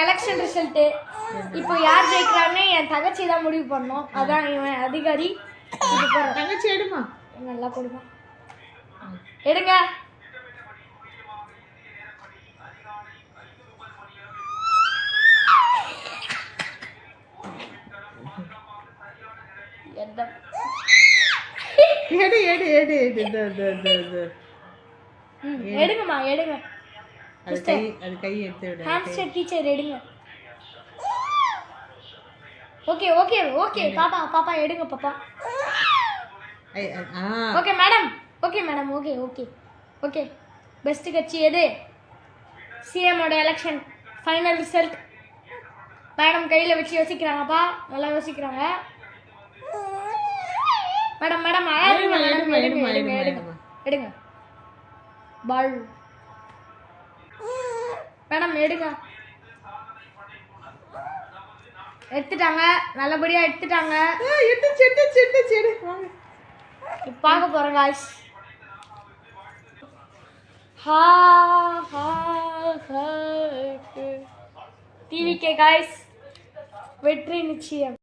Election result. இப்போ யார் ஜெயிக்கிறான்னு என் தங்கச்சி தான் முடிவு பண்ணோம். அதான் இவன் அதிகாரி. தங்கச்சி எடுமா, நல்லா கொடுமா, எடுங்க. எடு எடு எடு எடு எடுங்கம்மா, எடுங்க. அது கை எடுத்து விடு. ஹாம்ஸ்டர் டீச்சர் எடுங்க. ஓகே ஓகே ஓகே பாப்பா, பாப்பா எடுங்க பாப்பா. Okay madam, okay madam, okay okay okay. Best கட்சி எது? சிஎம்மோட எலெக்ஷன் ஃபைனல் ரிசல்ட். மேடம் கையில் வச்சு யோசிக்கிறாங்கப்பா, நல்லா யோசிக்கிறாங்க. மேடம் மேடம் அழாதீங்க மேடம், எடுங்க எடுங்க எடுங்க எடுங்க பால். மேடம் எடுங்க. எடுத்துட்டாங்க, நல்லபடியா எடுத்துட்டாங்க. பார்க்க போறோம் காய்ஸ். டிவிகே காய்ஸ் வெற்றி நிச்சயம்.